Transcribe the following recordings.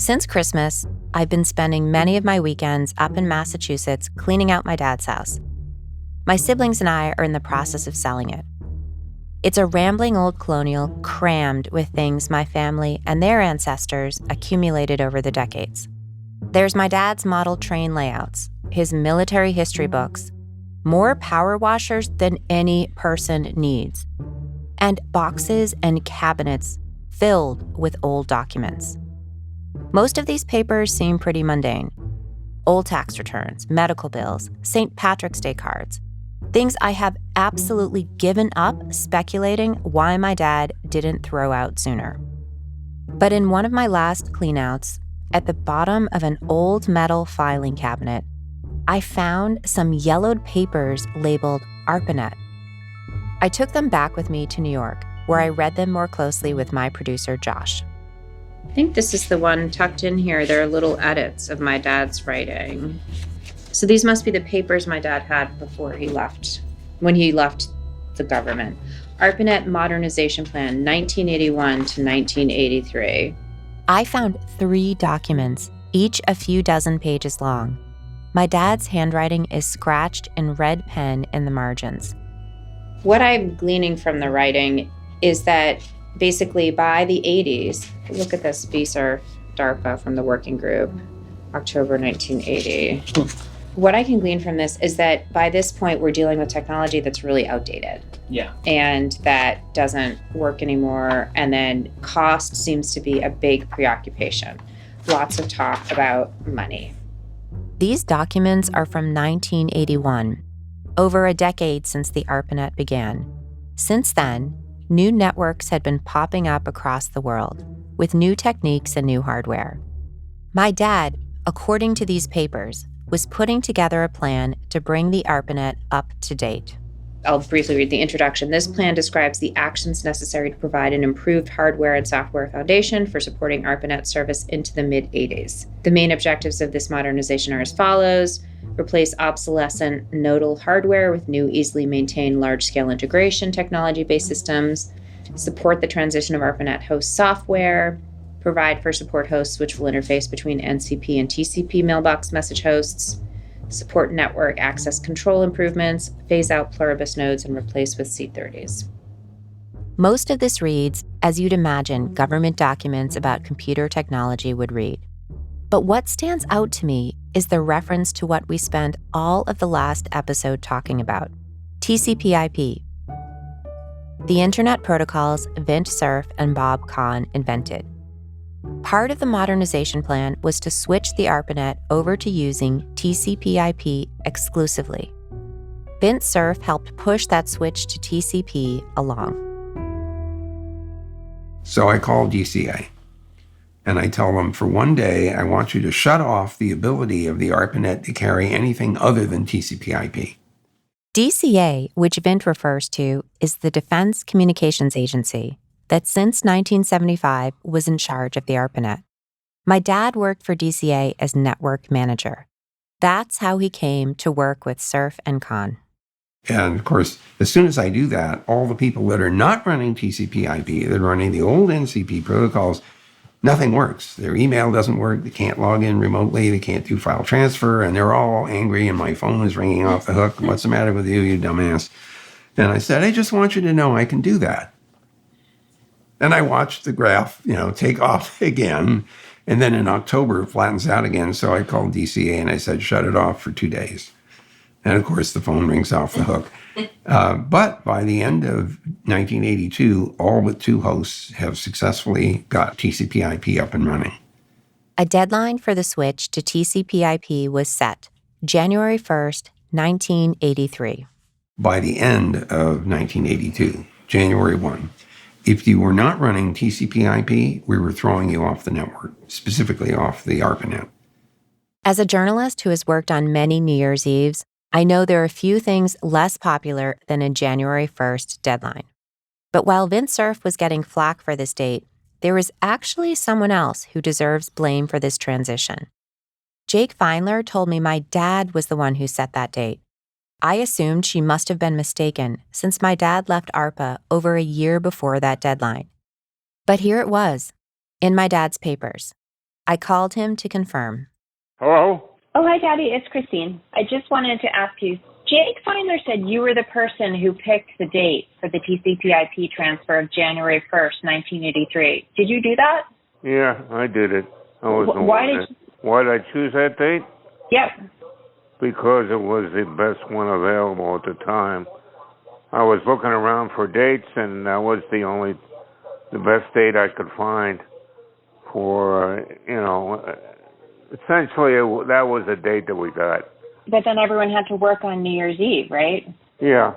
Since Christmas, I've been spending many of my weekends up in Massachusetts cleaning out my dad's house. My siblings and I are in the process of selling it. It's a rambling old colonial crammed with things my family and their ancestors accumulated over the decades. There's my dad's model train layouts, his military history books, more power washers than any person needs, and boxes and cabinets filled with old documents. Most of these papers seem pretty mundane. Old tax returns, medical bills, St. Patrick's Day cards, things I have absolutely given up speculating why my dad didn't throw out sooner. But in one of my last cleanouts, at the bottom of an old metal filing cabinet, I found some yellowed papers labeled Arpanet. I took them back with me to New York, where I read them more closely with my producer, Josh. I think this is the one tucked in here. There are little edits of my dad's writing. So these must be the papers my dad had before he left, when he left the government. Arpanet Modernization Plan, 1981 to 1983. I found 3 documents, each a few dozen pages long. My dad's handwriting is scratched in red pen in the margins. What I'm gleaning from the writing is that basically by the 80s, look at this, visa DARPA from the working group, October 1980. What I can glean from this is that by this point, we're dealing with technology that's really outdated. Yeah. And that doesn't work anymore. And then cost seems to be a big preoccupation. Lots of talk about money. These documents are from 1981, over a decade since the Arpanet began. Since then, new networks had been popping up across the world, with new techniques and new hardware. My dad, according to these papers, was putting together a plan to bring the Arpanet up to date. I'll briefly read the introduction. This plan describes the actions necessary to provide an improved hardware and software foundation for supporting Arpanet service into the mid-'80s. The main objectives of this modernization are as follows: replace obsolescent nodal hardware with new, easily maintained large-scale integration technology-based systems, support the transition of Arpanet host software, provide for support hosts which will interface between NCP and TCP mailbox message hosts, support network access control improvements, phase out pluribus nodes, and replace with C30s. Most of this reads as you'd imagine government documents about computer technology would read. But what stands out to me is the reference to what we spent all of the last episode talking about, TCP/IP, the internet protocols Vint Cerf and Bob Kahn invented. Part of the modernization plan was to switch the Arpanet over to using TCP/IP exclusively. Vint Cerf helped push that switch to TCP along. So I call DCA, and I tell them, for one day, I want you to shut off the ability of the Arpanet to carry anything other than TCP/IP. DCA, which Vint refers to, is the Defense Communications Agency that since 1975 was in charge of the Arpanet. My dad worked for DCA as network manager. That's how he came to work with Cerf and Kahn. And of course, as soon as I do that, all the people that are not running TCP/IP, that are running the old NCP protocols, nothing works. Their email doesn't work. They can't log in remotely. They can't do file transfer. And they're all angry. And my phone is ringing off the hook. What's the matter with you, you dumbass? And I said, I just want you to know I can do that. And I watched the graph, take off again. And then in October, it flattens out again. So I called DCA and I said, shut it off for 2 days. And of course, the phone rings off the hook. But by the end of 1982, all but 2 hosts have successfully got TCP/IP up and running. A deadline for the switch to TCP/IP was set, January 1st, 1983. By the end of 1982, January 1, if you were not running TCP/IP, we were throwing you off the network, specifically off the Arpanet. As a journalist who has worked on many New Year's Eves, I know there are few things less popular than a January 1st deadline. But while Vint Cerf was getting flack for this date, there was actually someone else who deserves blame for this transition. Jake Feinler told me my dad was the one who set that date. I assumed she must have been mistaken since my dad left ARPA over a year before that deadline. But here it was, in my dad's papers. I called him to confirm. Hello? Oh, hi, Daddy. It's Christine. I just wanted to ask you, Jake Feindler said you were the person who picked the date for the TCP/IP transfer of January 1st, 1983. Did you do that? Yeah, I did it. Why did I choose that date? Yep. Because it was the best one available at the time. I was looking around for dates, and that was the best date I could find for, essentially that was the date that we got. But then everyone had to work on New Year's Eve, right? Yeah.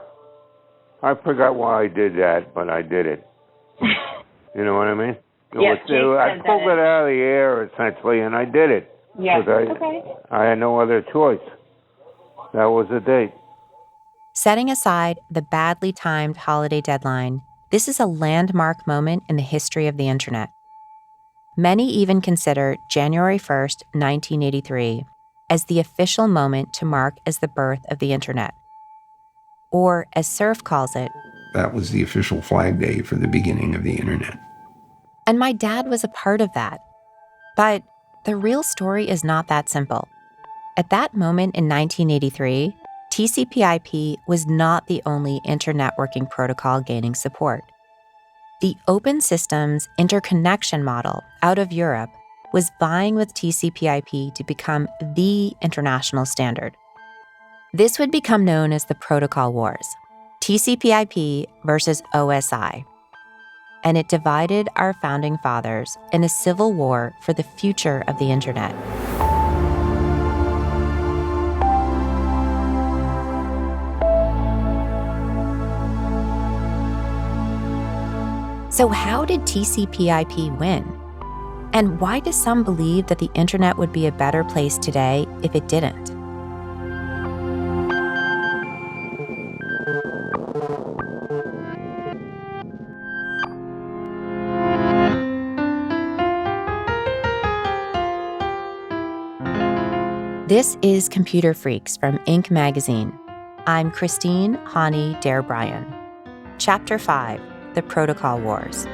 I forgot why I did that, but I did it. You know what I mean? Yes, I pulled it out of the air, essentially, and I did it. Yeah, okay. I had no other choice. That was the date. Setting aside the badly timed holiday deadline, this is a landmark moment in the history of the internet. Many even consider January 1st, 1983, as the official moment to mark as the birth of the internet. Or, as Cerf calls it, that was the official flag day for the beginning of the internet. And my dad was a part of that. But the real story is not that simple. At that moment in 1983, TCP/IP was not the only internetworking protocol gaining support. The Open Systems Interconnection Model out of Europe was vying with TCP/IP to become the international standard. This would become known as the Protocol Wars, TCP/IP versus OSI. And it divided our founding fathers in a civil war for the future of the internet. So how did TCP/IP win? And why do some believe that the internet would be a better place today if it didn't? This is Computer Freaks from Inc. magazine. I'm Christine Hani Dare-Bryan. Chapter 5, The Protocol Wars.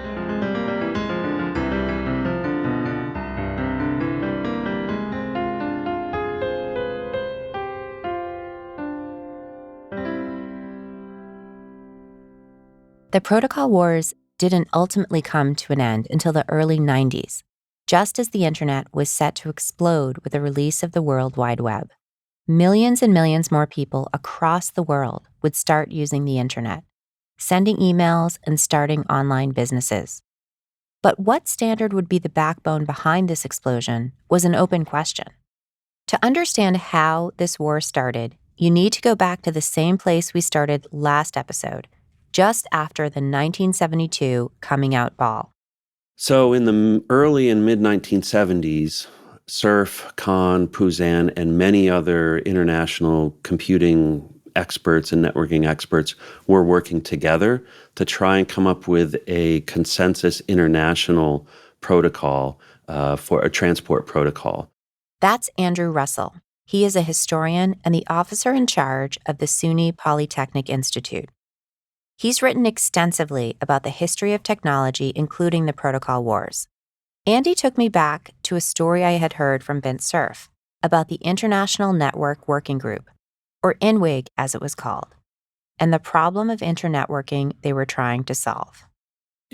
The Protocol Wars didn't ultimately come to an end until the early 90s, just as the internet was set to explode with the release of the World Wide Web. Millions and millions more people across the world would start using the internet, sending emails and starting online businesses. But what standard would be the backbone behind this explosion was an open question. To understand how this war started, you need to go back to the same place we started last episode, just after the 1972 coming out ball. So in the early and mid-1970s, Cerf, Kahn, Pouzin, and many other international computing experts and networking experts were working together to try and come up with a consensus international protocol for a transport protocol. That's Andrew Russell. He is a historian and the officer in charge of the SUNY Polytechnic Institute. He's written extensively about the history of technology, including the Protocol Wars. Andy took me back to a story I had heard from Vint Cerf about the International Network Working Group, or INWIG as it was called, and the problem of internetworking they were trying to solve.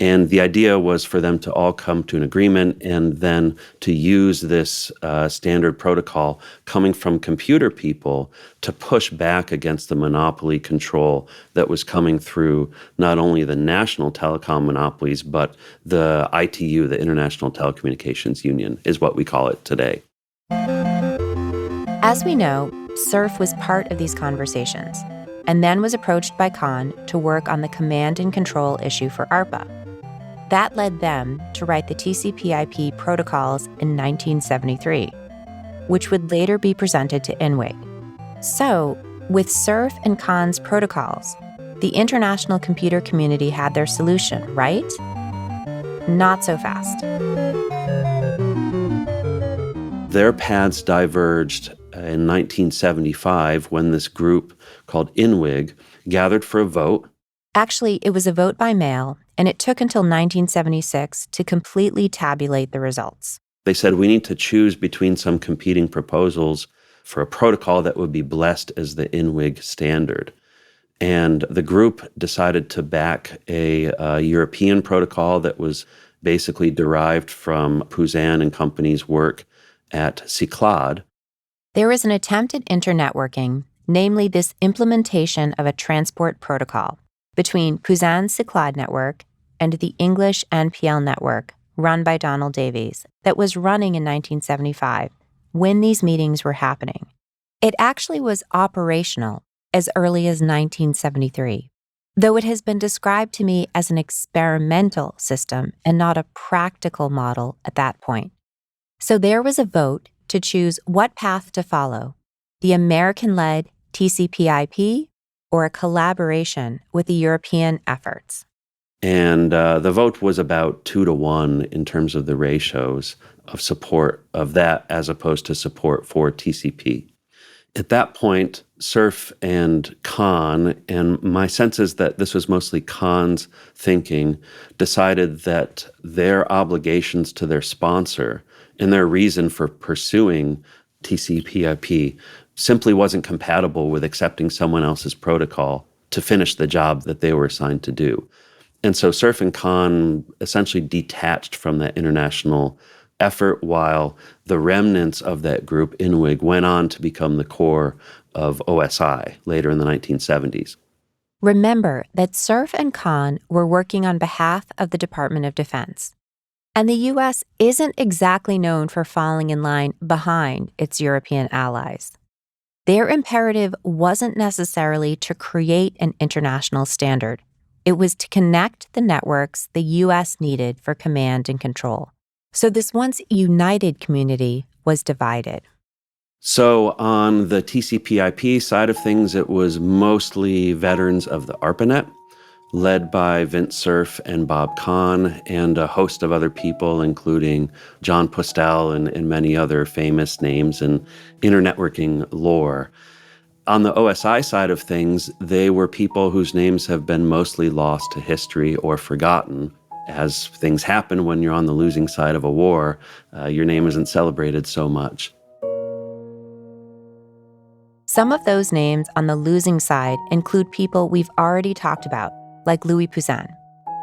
And the idea was for them to all come to an agreement and then to use this standard protocol coming from computer people to push back against the monopoly control that was coming through not only the national telecom monopolies, but the ITU, the International Telecommunications Union, is what we call it today. As we know, Cerf was part of these conversations and then was approached by Kahn to work on the command and control issue for ARPA. That led them to write the TCP/IP protocols in 1973, which would later be presented to INWIG. So, with Cerf and Kahn's protocols, the international computer community had their solution, right? Not so fast. Their paths diverged in 1975 when this group called INWIG gathered for a vote. Actually, it was a vote by mail, and it took until 1976 to completely tabulate the results. They said we need to choose between some competing proposals for a protocol that would be blessed as the INWIG standard. And the group decided to back a European protocol that was basically derived from Pouzin and company's work at Cyclade. There was an attempt at internetworking, namely this implementation of a transport protocol between Pouzin's Cyclade network and the English NPL network run by Donald Davies that was running in 1975 when these meetings were happening. It actually was operational as early as 1973, though it has been described to me as an experimental system and not a practical model at that point. So there was a vote to choose what path to follow, the American-led TCP/IP or a collaboration with the European efforts. And the vote was about 2-1 in terms of the ratios of support of that as opposed to support for TCP. At that point, Cerf and Kahn, and my sense is that this was mostly Kahn's thinking, decided that their obligations to their sponsor and their reason for pursuing TCP/IP simply wasn't compatible with accepting someone else's protocol to finish the job that they were assigned to do. And so Cerf and Kahn essentially detached from that international effort, while the remnants of that group, INWIG, went on to become the core of OSI later in the 1970s. Remember that Cerf and Kahn were working on behalf of the Department of Defense. And the U.S. isn't exactly known for falling in line behind its European allies. Their imperative wasn't necessarily to create an international standard. It was to connect the networks the U.S. needed for command and control. So this once united community was divided. So on the TCP/IP side of things, it was mostly veterans of the Arpanet, led by Vint Cerf and Bob Kahn, and a host of other people, including John Postel and many other famous names in internetworking lore. On the OSI side of things, they were people whose names have been mostly lost to history or forgotten. As things happen when you're on the losing side of a war, your name isn't celebrated so much. Some of those names on the losing side include people we've already talked about, like Louis Pouzin.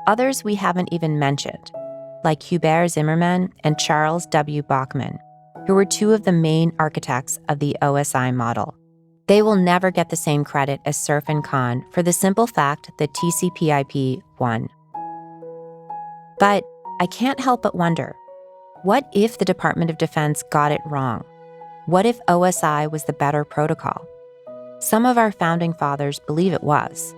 Others we haven't even mentioned, like Hubert Zimmermann and Charles W. Bachmann, who were two of the main architects of the OSI model. They will never get the same credit as Cerf and Kahn for the simple fact that TCP/IP won. But I can't help but wonder, what if the Department of Defense got it wrong? What if OSI was the better protocol? Some of our founding fathers believe it was.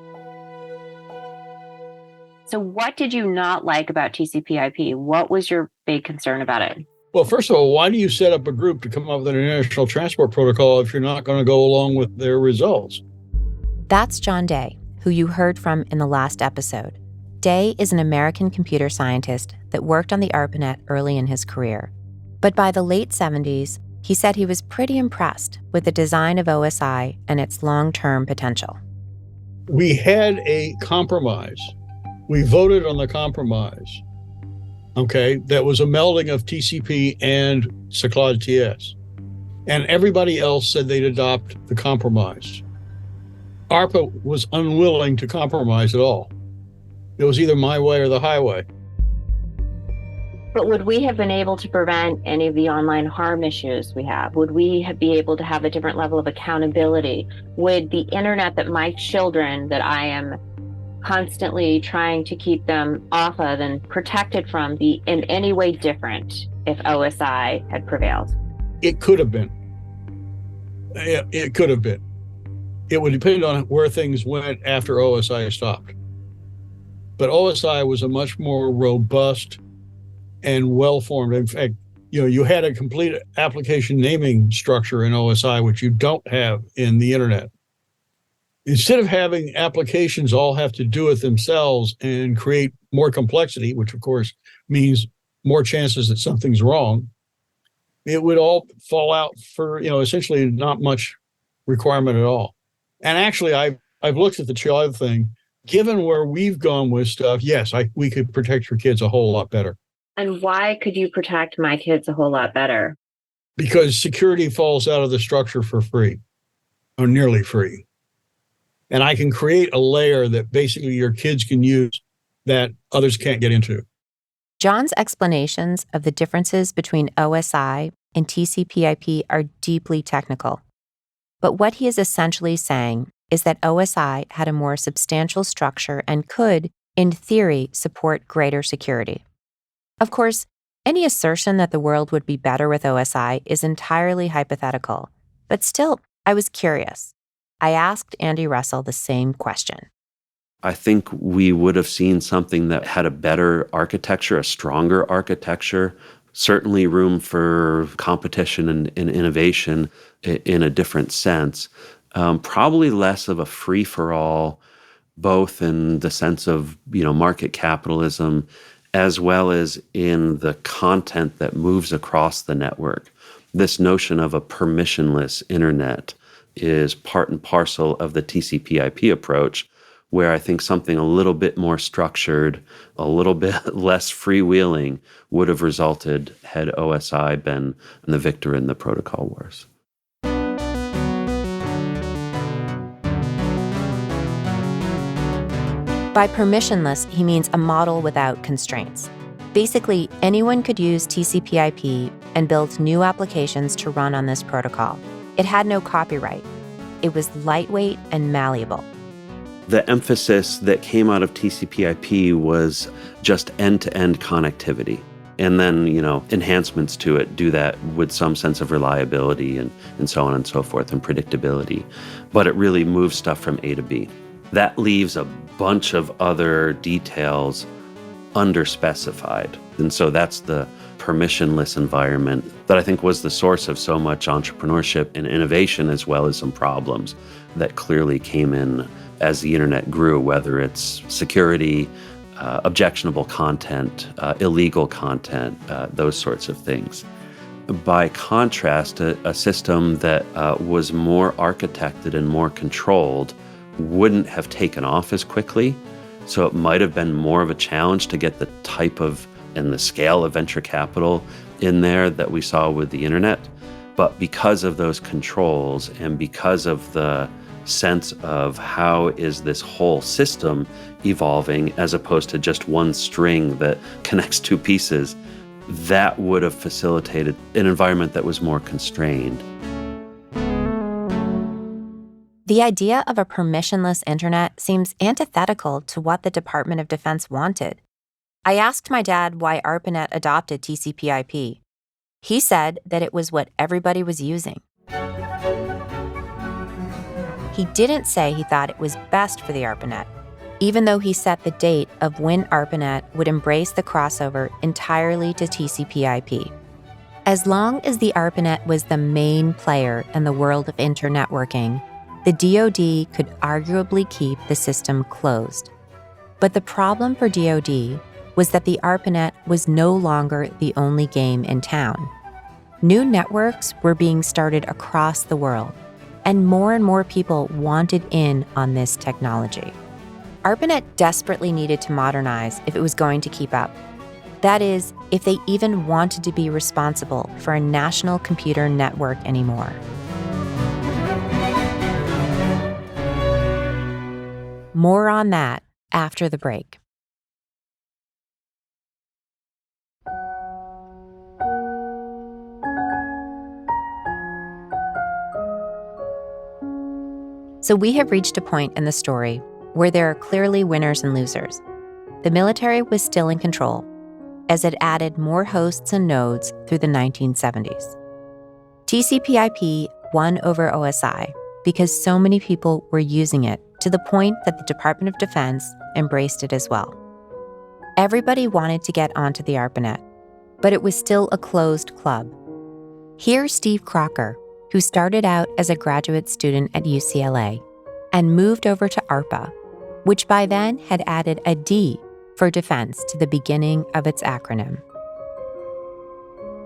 So what did you not like about TCP/IP? What was your big concern about it? Well, first of all, why do you set up a group to come up with an international transport protocol if you're not going to go along with their results? That's John Day, who you heard from in the last episode. Day is an American computer scientist that worked on the Arpanet early in his career. But by the late 70s, he said he was pretty impressed with the design of OSI and its long-term potential. We had a compromise. We voted on the compromise. Okay, that was a melding of TCP and Cyclade TS. And everybody else said they'd adopt the compromise. ARPA was unwilling to compromise at all. It was either my way or the highway. But would we have been able to prevent any of the online harm issues we have? Would we be able to have a different level of accountability? Would the internet that my children, that I am constantly trying to keep them off of and protected from, be in any way different if OSI had prevailed? It could have been. It could have been. It would depend on where things went after OSI stopped. But OSI was a much more robust and well-formed. In fact, you had a complete application naming structure in OSI, which you don't have in the internet. Instead of having applications all have to do it themselves and create more complexity, which of course means more chances that something's wrong, it would all fall out for, essentially not much requirement at all. And actually, I've looked at the child thing. Given where we've gone with stuff, yes, we could protect your kids a whole lot better. And why could you protect my kids a whole lot better? Because security falls out of the structure for free, or nearly free. And I can create a layer that basically your kids can use that others can't get into. John's explanations of the differences between OSI and TCP/IP are deeply technical. But what he is essentially saying is that OSI had a more substantial structure and could, in theory, support greater security. Of course, any assertion that the world would be better with OSI is entirely hypothetical, but still, I was curious. I asked Andy Russell the same question. I think we would have seen something that had a better architecture, a stronger architecture, certainly room for competition and innovation in a different sense. Probably less of a free-for-all, both in the sense of, market capitalism, as well as in the content that moves across the network. This notion of a permissionless internet is part and parcel of the TCP/IP approach, where I think something a little bit more structured, a little bit less freewheeling would have resulted had OSI been the victor in the protocol wars. By permissionless, he means a model without constraints. Basically, anyone could use TCP/IP and build new applications to run on this protocol. It had no copyright. It was lightweight and malleable. The emphasis that came out of TCP/IP was just end-to-end connectivity. And then, enhancements to it do that with some sense of reliability and so on and so forth and predictability. But it really moves stuff from A to B. That leaves a bunch of other details underspecified. And so that's the permissionless environment that I think was the source of so much entrepreneurship and innovation, as well as some problems that clearly came in as the internet grew, whether it's security, objectionable content, illegal content, those sorts of things. By contrast, a system that was more architected and more controlled wouldn't have taken off as quickly. So it might have been more of a challenge to get the type of and the scale of venture capital in there that we saw with the internet. But because of those controls and because of the sense of how is this whole system evolving as opposed to just one string that connects two pieces, that would have facilitated an environment that was more constrained. The idea of a permissionless internet seems antithetical to what the Department of Defense wanted. I asked my dad why Arpanet adopted TCP/IP. He said that it was what everybody was using. He didn't say he thought it was best for the Arpanet, even though he set the date of when Arpanet would embrace the crossover entirely to TCP/IP. As long as the Arpanet was the main player in the world of internetworking, the DoD could arguably keep the system closed. But the problem for DoD was that the Arpanet was no longer the only game in town. New networks were being started across the world, and more people wanted in on this technology. Arpanet desperately needed to modernize if it was going to keep up. That is, if they even wanted to be responsible for a national computer network anymore. More on that after the break. So we have reached a point in the story where there are clearly winners and losers. The military was still in control, as it added more hosts and nodes through the 1970s. TCP/IP won over OSI because so many people were using it to the point that the Department of Defense embraced it as well. Everybody wanted to get onto the Arpanet, but it was still a closed club. Here's Steve Crocker, who started out as a graduate student at UCLA and moved over to ARPA, which by then had added a D for defense to the beginning of its acronym.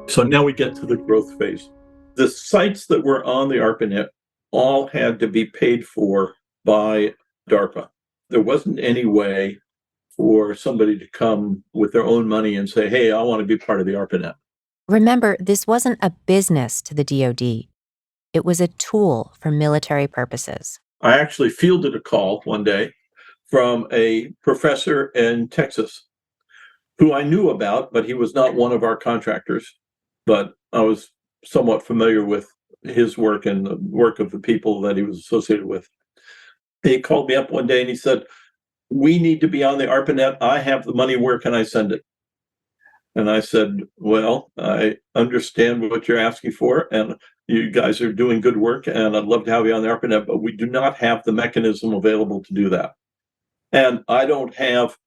So now we get to the growth phase. The sites that were on the Arpanet all had to be paid for by DARPA. There wasn't any way for somebody to come with their own money and say, hey, I want to be part of the Arpanet. Remember, this wasn't a business to the DoD. It was a tool for military purposes. I actually fielded a call one day from a professor in Texas who I knew about, but he was not one of our contractors. But I was somewhat familiar with his work and the work of the people that he was associated with. He called me up one day and he said, we need to be on the Arpanet. I have the money. Where can I send it? And I said, well, I understand what you're asking for, and you guys are doing good work, and I'd love to have you on the Arpanet, but we do not have the mechanism available to do that. And I don't have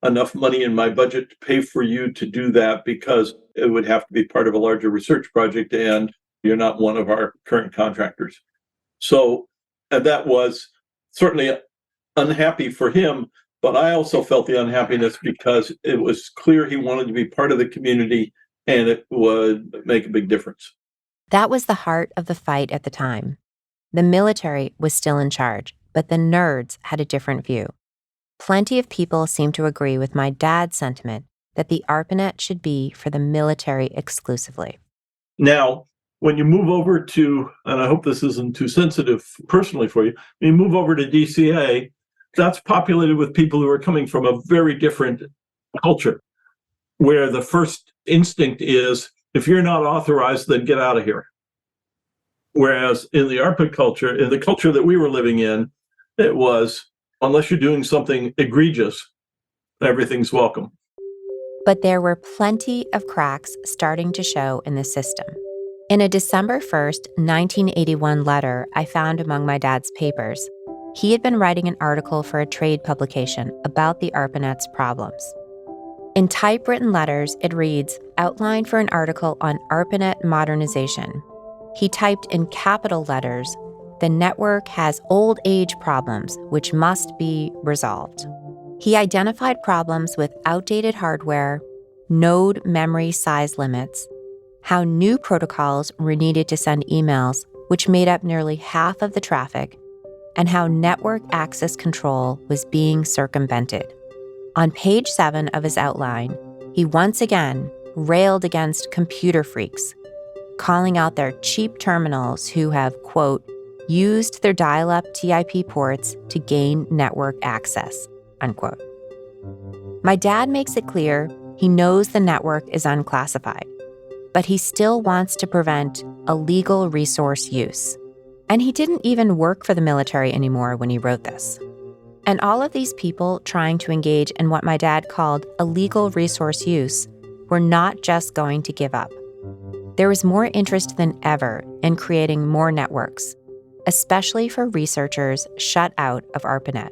enough money in my budget to pay for you to do that because it would have to be part of a larger research project, and you're not one of our current contractors. So that was certainly unhappy for him, but I also felt the unhappiness because it was clear he wanted to be part of the community and it would make a big difference. That was the heart of the fight at the time. The military was still in charge, but the nerds had a different view. Plenty of people seemed to agree with my dad's sentiment that the Arpanet should be for the military exclusively. Now, when you move over to, and I hope this isn't too sensitive personally for you, when you move over to DCA, that's populated with people who are coming from a very different culture, where the first instinct is, if you're not authorized, then get out of here. Whereas in the ARPA culture, in the culture that we were living in, it was, unless you're doing something egregious, everything's welcome. But there were plenty of cracks starting to show in the system. In a December 1st, 1981 letter I found among my dad's papers, he had been writing an article for a trade publication about the Arpanet's problems. In typewritten letters, it reads, outline for an article on Arpanet modernization. He typed in capital letters, the network has old age problems which must be resolved. He identified problems with outdated hardware, node memory size limits, how new protocols were needed to send emails, which made up nearly half of the traffic, and how network access control was being circumvented. On page 7 of his outline, he once again railed against computer freaks, calling out their cheap terminals who have, quote, used their dial-up TIP ports to gain network access, unquote. My dad makes it clear he knows the network is unclassified, but he still wants to prevent illegal resource use. And he didn't even work for the military anymore when he wrote this. And all of these people trying to engage in what my dad called illegal resource use were not just going to give up. There was more interest than ever in creating more networks, especially for researchers shut out of Arpanet.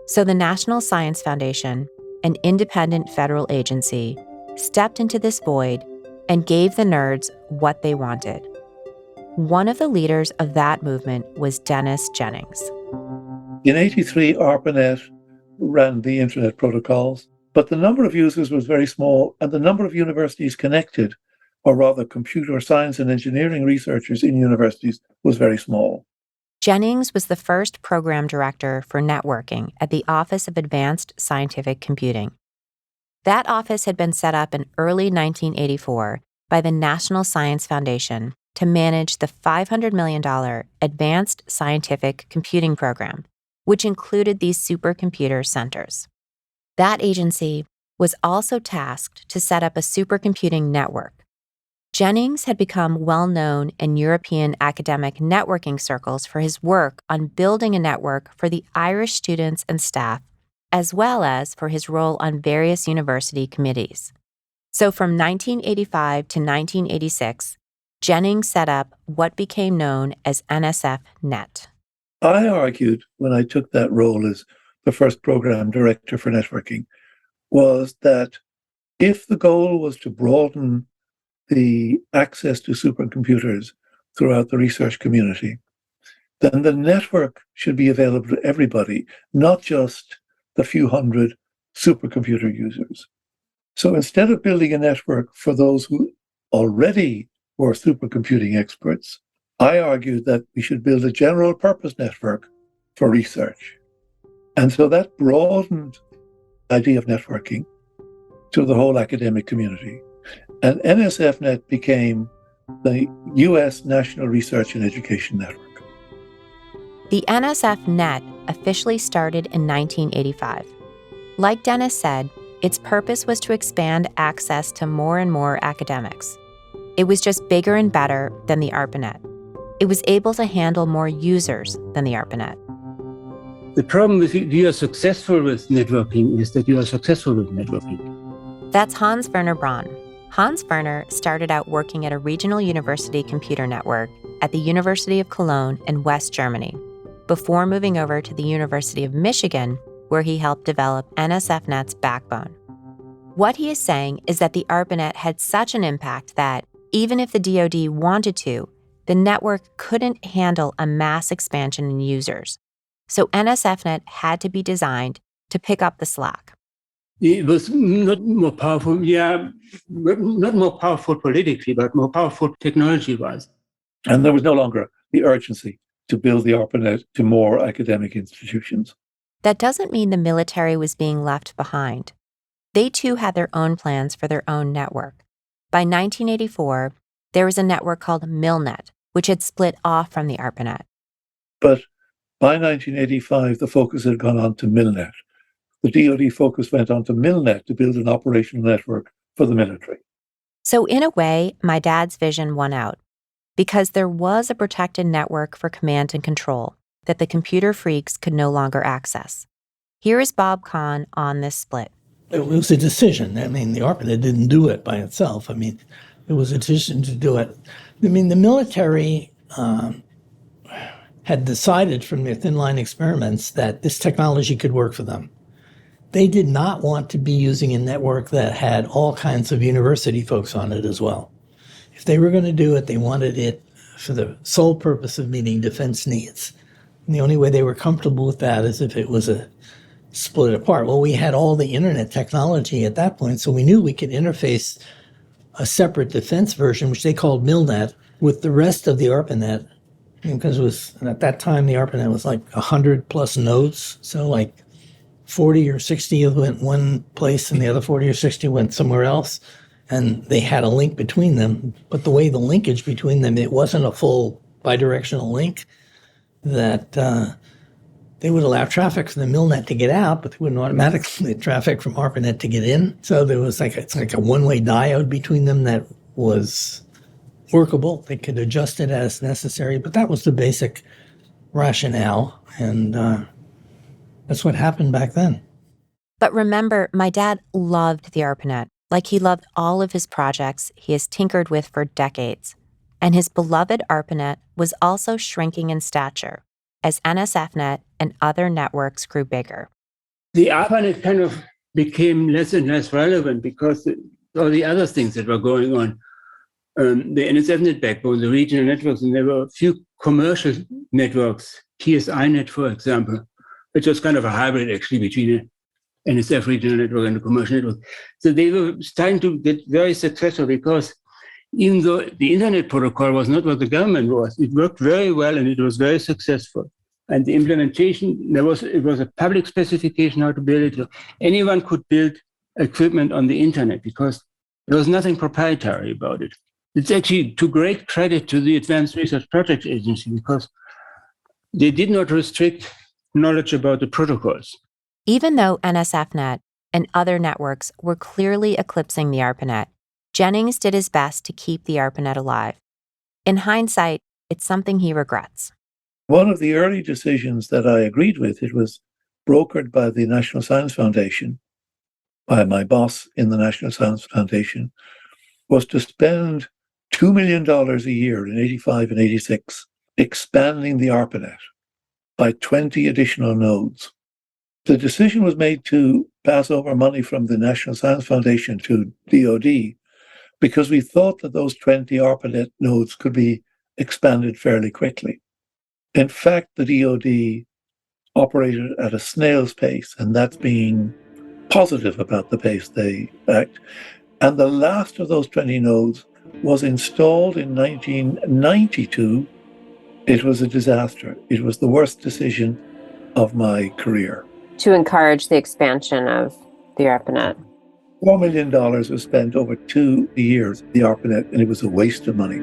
So the National Science Foundation, an independent federal agency, stepped into this void and gave the nerds what they wanted. One of the leaders of that movement was Dennis Jennings. In '83, Arpanet ran the internet protocols, but the number of users was very small, and the number of universities connected, or rather computer science and engineering researchers in universities, was very small. Jennings was the first program director for networking at the Office of Advanced Scientific Computing. That office had been set up in early 1984 by the National Science Foundation to manage the $500 million Advanced Scientific Computing Program, which included these supercomputer centers. That agency was also tasked to set up a supercomputing network. Jennings had become well-known in European academic networking circles for his work on building a network for the Irish students and staff, as well as for his role on various university committees. So from 1985 to 1986, Jennings set up what became known as NSFnet. I argued when I took that role as the first program director for networking was that if the goal was to broaden the access to supercomputers throughout the research community, then the network should be available to everybody, not just the few hundred supercomputer users. So instead of building a network for those who already were supercomputing experts, I argued that we should build a general purpose network for research. And so that broadened idea of networking to the whole academic community. And NSFnet became the US National Research and Education Network. The NSFnet officially started in 1985. Like Dennis said, its purpose was to expand access to more and more academics. It was just bigger and better than the Arpanet. It was able to handle more users than the Arpanet. The problem with you are successful with networking is that you are successful with networking. That's Hans Werner Braun. Hans Werner started out working at a regional university computer network at the University of Cologne in West Germany, before moving over to the University of Michigan, where he helped develop NSFnet's backbone. What he is saying is that the Arpanet had such an impact that, even if the DoD wanted to, the network couldn't handle a mass expansion in users. So NSFnet had to be designed to pick up the slack. It was not more powerful, not more powerful politically, but more powerful technology-wise. And there was no longer the urgency to build the Arpanet to more academic institutions. That doesn't mean the military was being left behind. They too had their own plans for their own network. By 1984, there was a network called Milnet, which had split off from the Arpanet. But by 1985, the focus had gone on to Milnet. The DoD focus went on to Milnet to build an operational network for the military. So in a way, my dad's vision won out, because there was a protected network for command and control that the computer freaks could no longer access. Here is Bob Kahn on this split. It was a decision. I mean, the Arpanet didn't do it by itself. I mean, it was a decision to do it. I mean, the military had decided from their thin line experiments that this technology could work for them. They did not want to be using a network that had all kinds of university folks on it as well. If they were going to do it, they wanted it for the sole purpose of meeting defense needs. And the only way they were comfortable with that is if it was a split apart. Well, we had all the internet technology at that point, so we knew we could interface a separate defense version, which they called Milnet, with the rest of the Arpanet, because it was, at that time, the Arpanet was like 100 plus nodes, so like 40 or 60 went one place and the other 40 or 60 went somewhere else, and they had a link between them. But the way the linkage between them, it wasn't a full bidirectional link, that they would allow traffic from the Milnet to get out, but they wouldn't automatically let traffic from Arpanet to get in. So there was it's like a one-way diode between them that was workable. They could adjust it as necessary, but that was the basic rationale, and that's what happened back then. But remember, my dad loved the Arpanet, like he loved all of his projects he has tinkered with for decades. And his beloved Arpanet was also shrinking in stature as NSFnet and other networks grew bigger. The Arpanet kind of became less and less relevant because all the other things that were going on, the NSFnet backbone, the regional networks, and there were a few commercial networks, TSINet, for example, which was kind of a hybrid actually between an NSF regional network and a commercial network. So they were starting to get very successful because even though the internet protocol was not what the government was, it worked very well and it was very successful. And the implementation, it was a public specification how to build it. Anyone could build equipment on the internet because there was nothing proprietary about it. It's actually to great credit to the Advanced Research Projects Agency because they did not restrict knowledge about the protocols. Even though NSFnet and other networks were clearly eclipsing the Arpanet, Jennings did his best to keep the Arpanet alive. In hindsight, it's something he regrets. One of the early decisions that I agreed with, it was brokered by the National Science Foundation, by my boss in the National Science Foundation, was to spend $2 million a year in 85 and 86 expanding the Arpanet by 20 additional nodes. The decision was made to pass over money from the National Science Foundation to DoD because we thought that those 20 Arpanet nodes could be expanded fairly quickly. In fact, the DoD operated at a snail's pace, and that's being positive about the pace they act. And the last of those 20 nodes was installed in 1992. It was a disaster. It was the worst decision of my career. To encourage the expansion of the Arpanet. $4 million was spent over 2 years on the Arpanet, and it was a waste of money.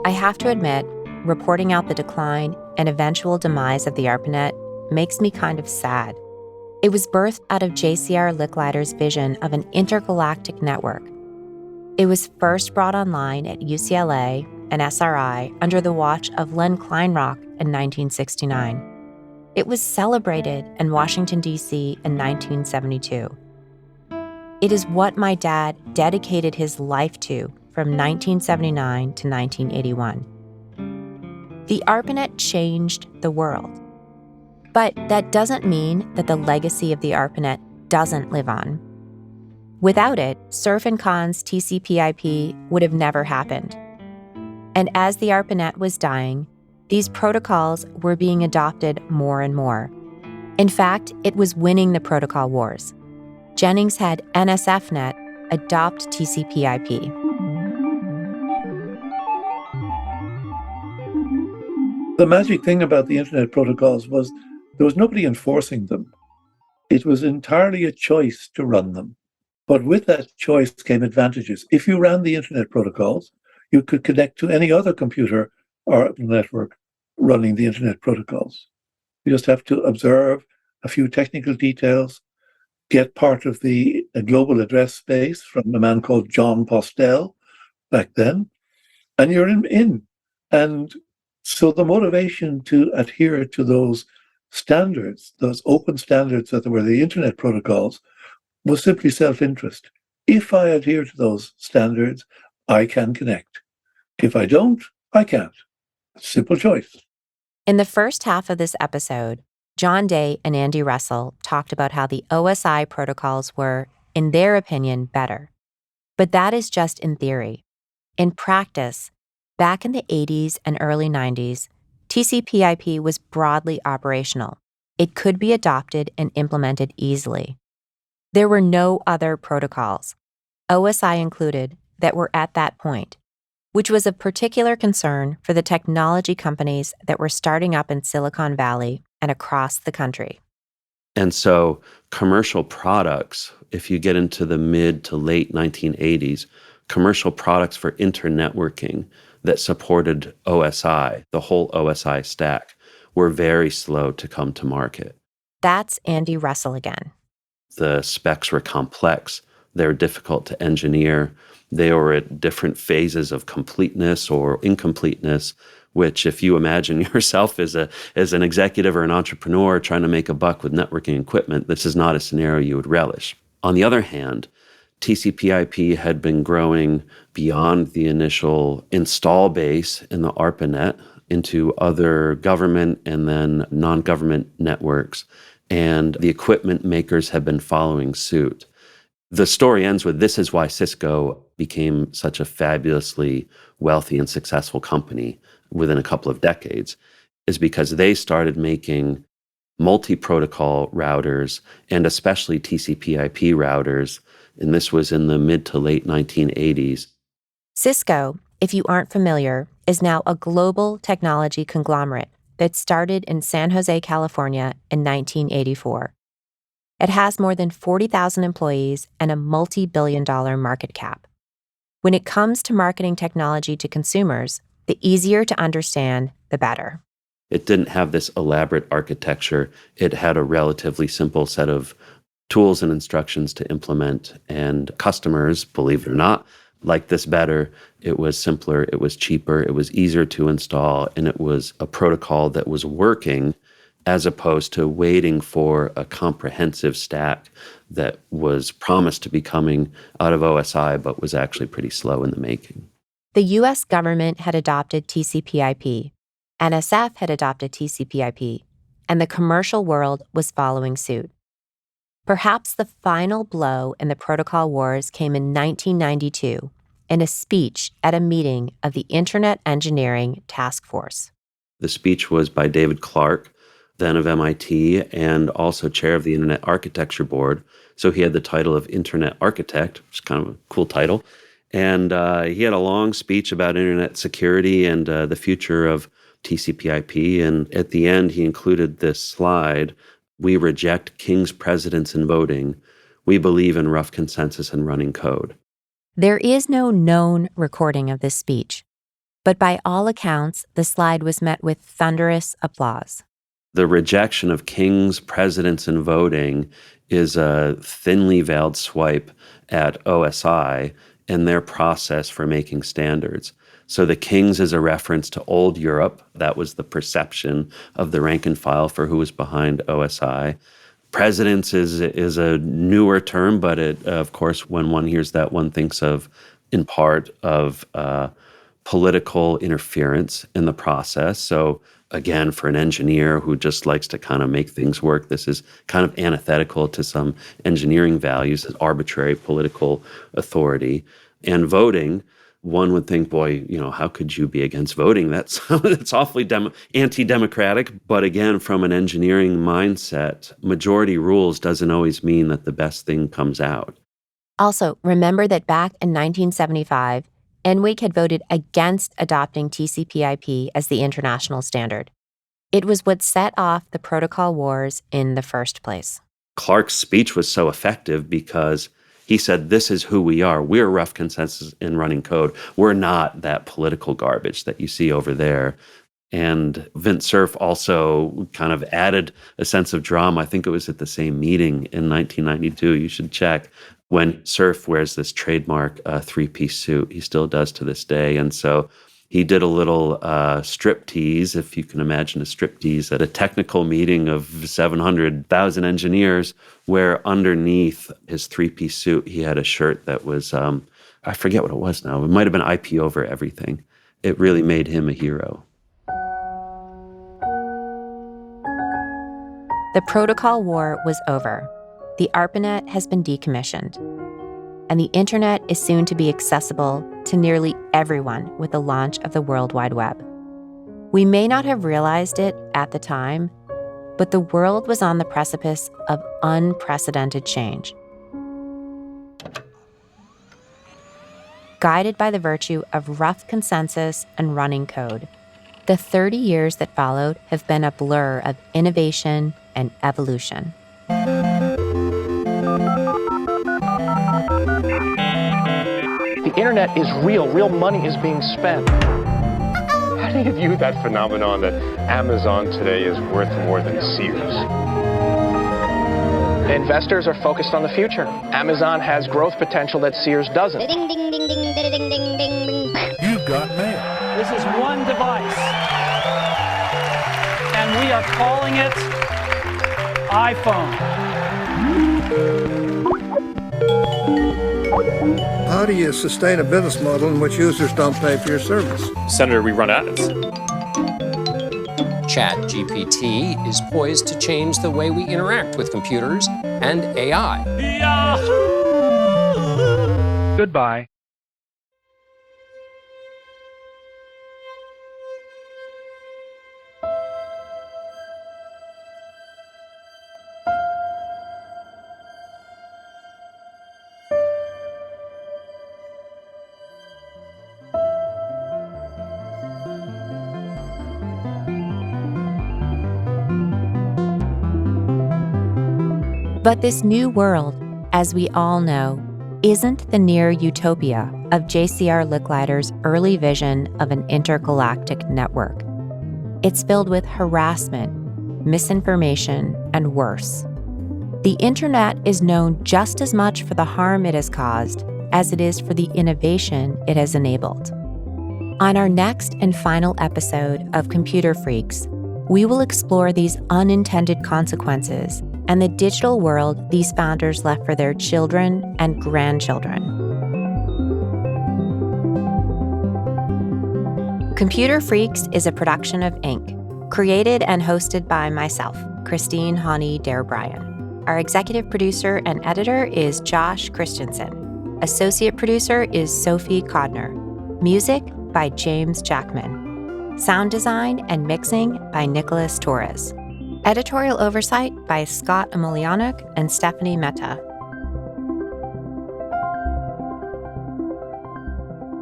I have to admit, reporting out the decline and eventual demise of the Arpanet makes me kind of sad. It was birthed out of J.C.R. Licklider's vision of an intergalactic network. It was first brought online at UCLA and SRI under the watch of Len Kleinrock in 1969. It was celebrated in Washington, D.C. in 1972. It is what my dad dedicated his life to from 1979 to 1981. The Arpanet changed the world. But that doesn't mean that the legacy of the Arpanet doesn't live on. Without it, Surf and Con's TCP/IP would have never happened. And as the Arpanet was dying, these protocols were being adopted more and more. In fact, it was winning the protocol wars. Jennings had NSFnet adopt TCP/IP. The magic thing about the internet protocols was there was nobody enforcing them. It was entirely a choice to run them. But with that choice came advantages. If you ran the internet protocols, you could connect to any other computer or network running the internet protocols. You just have to observe a few technical details, get part of the global address space from a man called John Postel back then, and you're in. And so the motivation to adhere to those standards, those open standards that were the internet protocols, was simply self-interest. If I adhere to those standards, I can connect. If I don't, I can't. Simple choice. In the first half of this episode, John Day and Andy Russell talked about how the OSI protocols were, in their opinion, better. But that is just in theory. In practice, back in the 80s and early 90s, TCP/IP was broadly operational. It could be adopted and implemented easily. There were no other protocols, OSI included, that were at that point, which was of particular concern for the technology companies that were starting up in Silicon Valley and across the country. And so commercial products, if you get into the mid to late 1980s, commercial products for internetworking that supported OSI, the whole OSI stack, were very slow to come to market. That's Andy Russell again. The specs were complex. They were difficult to engineer. They were at different phases of completeness or incompleteness, which if you imagine yourself as an executive or an entrepreneur trying to make a buck with networking equipment, this is not a scenario you would relish. On the other hand, TCP/IP had been growing beyond the initial install base in the Arpanet into other government and then non-government networks, and the equipment makers have been following suit. The story ends with, this is why Cisco became such a fabulously wealthy and successful company within a couple of decades, is because they started making multi-protocol routers and especially TCP/IP routers, and this was in the mid to late 1980s. Cisco, if you aren't familiar, is now a global technology conglomerate that started in San Jose, California in 1984. It has more than 40,000 employees and a multi-billion-dollar market cap. When it comes to marketing technology to consumers, the easier to understand, the better. It didn't have this elaborate architecture. It had a relatively simple set of tools and instructions to implement, and customers, believe it or not, liked this better. It was simpler, it was cheaper, it was easier to install, and it was a protocol that was working as opposed to waiting for a comprehensive stack that was promised to be coming out of OSI but was actually pretty slow in the making. The U.S. government had adopted TCP/IP, NSF had adopted TCP/IP, and the commercial world was following suit. Perhaps the final blow in the protocol wars came in 1992 in a speech at a meeting of the Internet Engineering Task Force. The speech was by David Clark, then of MIT, and also chair of the Internet Architecture Board. So he had the title of Internet Architect, which is kind of a cool title. And he had a long speech about Internet security and the future of TCP/IP. And at the end, he included this slide: "We reject kings, presidents, and voting. We believe in rough consensus and running code." There is no known recording of this speech, but by all accounts, the slide was met with thunderous applause. The rejection of kings, presidents, and voting is a thinly veiled swipe at OSI and their process for making standards. So the kings is a reference to old Europe. That was the perception of the rank and file for who was behind OSI. Presidents is a newer term, but it, of course, when one hears that, one thinks of, in part, of political interference in the process. So again, for an engineer who just likes to kind of make things work, this is kind of antithetical to some engineering values, arbitrary political authority. And voting, one would think, boy, how could you be against voting? That's awfully anti-democratic. But again, from an engineering mindset, majority rules doesn't always mean that the best thing comes out. Also, remember that back in 1975, NWIC had voted against adopting TCP/IP as the international standard. It was what set off the protocol wars in the first place. Clark's speech was so effective because he said, this is who we are. We're rough consensus in running code. We're not that political garbage that you see over there. And Vint Cerf also kind of added a sense of drama. I think it was at the same meeting in 1992. You should check. When Cerf wears this trademark three-piece suit, he still does to this day. And so he did a little striptease, if you can imagine a striptease, at a technical meeting of 700,000 engineers, where underneath his three-piece suit, he had a shirt that was, I forget what it was now. It might have been IP over everything. It really made him a hero. The protocol war was over. The Arpanet has been decommissioned, and the internet is soon to be accessible to nearly everyone with the launch of the World Wide Web. We may not have realized it at the time, but the world was on the precipice of unprecedented change. Guided by the virtue of rough consensus and running code, the 30 years that followed have been a blur of innovation and evolution. The internet is real money is being spent. How do you view that phenomenon that Amazon today is worth more than Sears? Investors are focused on the future. Amazon has growth potential that Sears doesn't. Ding, ding, ding, ding, ding, ding, ding, ding. You've got mail. This is one device, and we are calling it iPhone. How do you sustain a business model in which users don't pay for your service? Senator, we run ads. ChatGPT is poised to change the way we interact with computers and AI. Yahoo! Goodbye. But this new world, as we all know, isn't the near utopia of J.C.R. Licklider's early vision of an intergalactic network. It's filled with harassment, misinformation, and worse. The internet is known just as much for the harm it has caused as it is for the innovation it has enabled. On our next and final episode of Computer Freaks, we will explore these unintended consequences and the digital world these founders left for their children and grandchildren. Computer Freaks is a production of Inc., created and hosted by myself, Christine Honey Dare-Bryan. Our executive producer and editor is Josh Christensen. Associate producer is Sophie Codner. Music by James Jackman. Sound design and mixing by Nicholas Torres. Editorial oversight by Scott Emelianuk and Stephanie Mehta.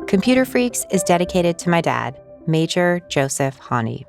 Computer Freaks is dedicated to my dad, Major Joseph Hani.